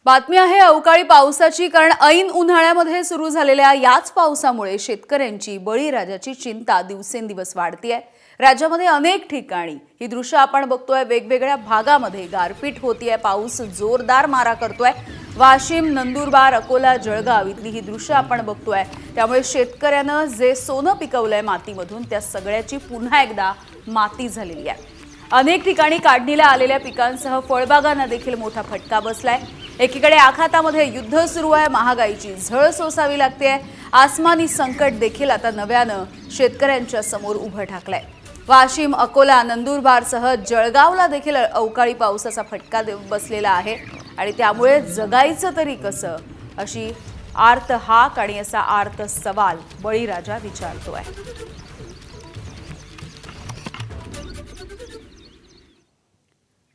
बातमी आहे अवकाळी पावसाची, कारण ऐन उन्हाळ्यामध्ये सुरू झालेल्या याच पावसामुळे शेतकऱ्यांची बळीराजाची चिंता दिवसेंदिवस वाढतीये। राज्यामध्ये अनेक ठिकाणी ही दृश्य आपण बघतोय। वेगवेगळ्या भागामध्ये गारपीट होतीये, पाऊस जोरदार मारा करतोय। वाशिम, नंदुरबार, अकोला, जळगाव इथली ही दृश्य आपण बघतोय। त्यामुळे शेतकऱ्यानं जे सोनं पिकवलंय मातीमधून त्या सगळ्याची पुन्हा एकदा माती झालेली आहे। अनेक ठिकाणी काढणीला आलेल्या पिकांसह फळबागांना देखील मोठा फटका बसलाय। एकीकडे आखातामध्ये युद्ध सुरू आहे, महागाईची झळ सोसावी लागते। आसमानी संकट देखील आता नव्यानं शेतकऱ्यांच्या समोर उभं ठाकलंय। वाशिम, अकोला, नंदुरबारसह जळगावला देखील अवकाळी पावसाचा फटका बसलेला आहे आणि त्यामुळे जगायचं तरी कसं अशी आर्त हाक आणि असा आर्त सवाल बळीराजा विचारतोय।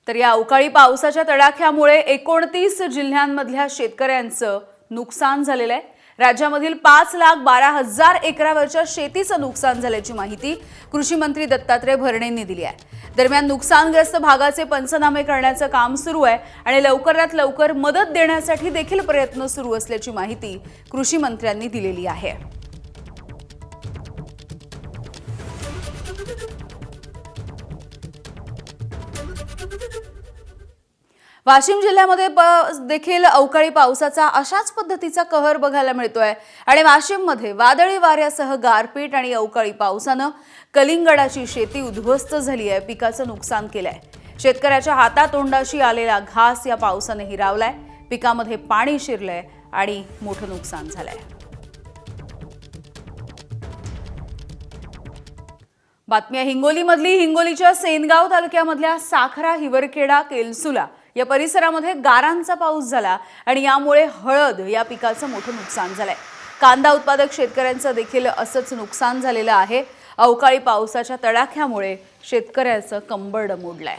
तर या अवकाळी पावसाच्या तडाख्यामुळे 29 जिल्ह्यांमधल्या शेतकऱ्यांचं नुकसान झालेलं आहे। राज्यामधील 5,12,000 एकरावरच्या शेतीचं नुकसान झाल्याची माहिती कृषी मंत्री दत्तात्रय भरणेंनी दिली आहे। दरम्यान नुकसानग्रस्त भागाचे पंचनामे करण्याचं काम सुरू आहे आणि लवकरात लवकर मदत देण्यासाठी देखील प्रयत्न सुरू असल्याची माहिती कृषी मंत्र्यांनी दिलेली आहे। वाशिम जिल्ह्यामध्ये देखील अवकाळी पावसाचा अशाच पद्धतीचा कहर बघायला मिळतोय आणि वाशिममध्ये वादळी वाऱ्यासह गारपीट आणि अवकाळी पावसानं कलिंगडाची शेती उद्ध्वस्त झाली आहे, पिकाचं नुकसान केलंय। शेतकऱ्याच्या हातातोंडाशी आलेला घास या पावसाने हिरावलाय, पिकामध्ये पाणी शिरलंय आणि मोठं नुकसान झालंय। बातमी हिंगोलीमधली। हिंगोलीच्या सेनगाव तालुक्यामधल्या साखरा, हिवरखेडा, केलसुला या परिसरामध्ये गारांचा पाऊस झाला आणि यामुळे हळद या पिकाचं मोठं नुकसान झालंय। कांदा उत्पादक शेतकऱ्यांचं देखील असंच नुकसान झालेलं आहे। अवकाळी पावसाच्या तडाख्यामुळे शेतकऱ्याचं कंबरड मोडलंय।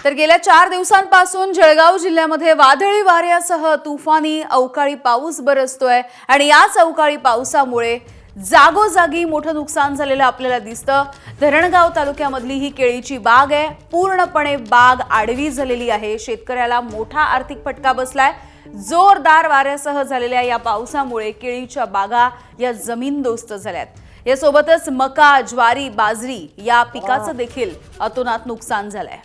तर गेल्या 4 दिवसांपासून जळगाव जिल्ह्यामध्ये वादळी वाऱ्यासह तुफानी अवकाळी पाऊस बरसतोय आणि याच अवकाळी पावसामुळे जागोजागी मोठं नुकसान झालेलं आपल्याला दिसतं। धरणगाव तालुक्यामधली ही केळीची बाग आहे, पूर्णपणे बाग आडवी झालेली आहे। शेतकऱ्याला मोठा आर्थिक फटका बसलाय। जोरदार वाऱ्यासह झालेल्या या पावसामुळे केळीच्या बागा या जमीनदोस्त झाल्यात। यासोबतच मका, ज्वारी, बाजरी या पिकाचं देखील अतोनात नुकसान झालंय।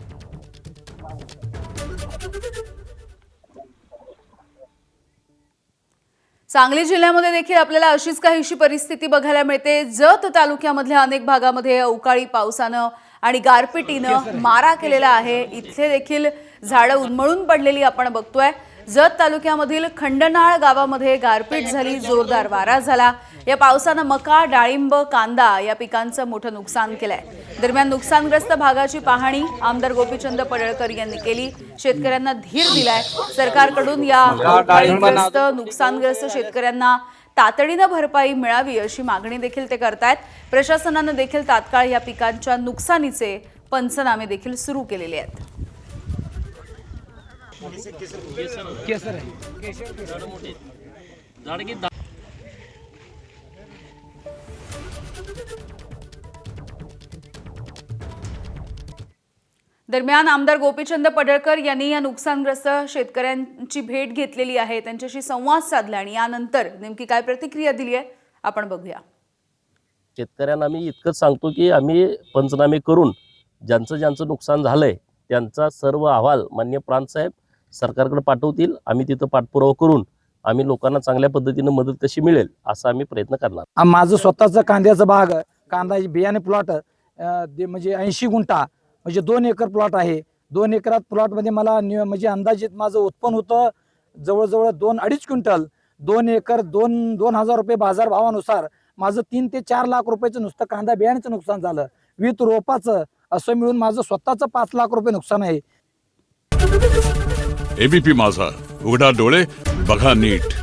सांगली जिल्ह्यामध्ये देखील आपल्याला अशीच काहीशी परिस्थिती बघायला मिळते। जत तालुक्यामधल्या अनेक भागामध्ये अवकाळी पावसानं आणि गारपिटीनं मारा केलेला आहे। इथले देखील झाडं उन्मळून पडलेली आपण बघतोय। जत तालुक्यामधील खंडनाळ गावामध्ये गारपीट झाली, जोरदार वारा झाला। या पावसानं मका, डाळिंब, कांदा या पिकांचं मोठं नुकसान केलंय। दरम्यान नुकसानग्रस्त भागाची पाहणी आमदार गोपीचंद पडळकर यांनी केली, शेतकऱ्यांना धीर दिलाय। सरकारकडून या अवकाळीग्रस्त नुकसानग्रस्त शेतकऱ्यांना तातडीनं भरपाई मिळावी अशी मागणी देखील ते करतायत। प्रशासनानं देखील तात्काळ या पिकांच्या नुकसानीचे पंचनामे देखील सुरू केलेले आहेत। दरम्यान आमदार गोपीचंद पडळकर यांनी या नुकसानग्रस्त शेतकऱ्यांची भेट घेतलेली आहे, त्यांच्याशी संवाद साधला आणि यानंतर नेमकी काय प्रतिक्रिया दिली आहे आपण बघूया। शेतकऱ्यांना आम्ही इतकंच सांगतो की आम्ही पंचनामे करून ज्यांचं नुकसान झालंय त्यांचा सर्व अहवाल माननीय प्रांत साहेब सरकारकडे पाठवतील। आम्ही तिथं पाठपुरावा करून आम्ही लोकांना चांगल्या पद्धतीने मदत कशी मिळेल असा आम्ही प्रयत्न करणार। माझं स्वतःचं कांद्याचं बाग, कांदा बियाणे प्लॉट म्हणजे 80 गुंठा म्हणजे 2 एकर प्लॉट आहे। 2 एकरात प्लॉटमध्ये मला म्हणजे अंदाजित माझं उत्पन्न होतं जवळजवळ 2-2.5 क्विंटल। 2 एकर 2,000 रुपये बाजार भावानुसार माझं 3 ते 4 लाख रुपयाचं नुसतं कांदा बियाण्याचं नुकसान झालं। विथ रोपाचं असं मिळून माझं स्वतःचं 5 लाख रुपये नुकसान आहे। एबीपी माझा, उघडा डोळे बघा नीट।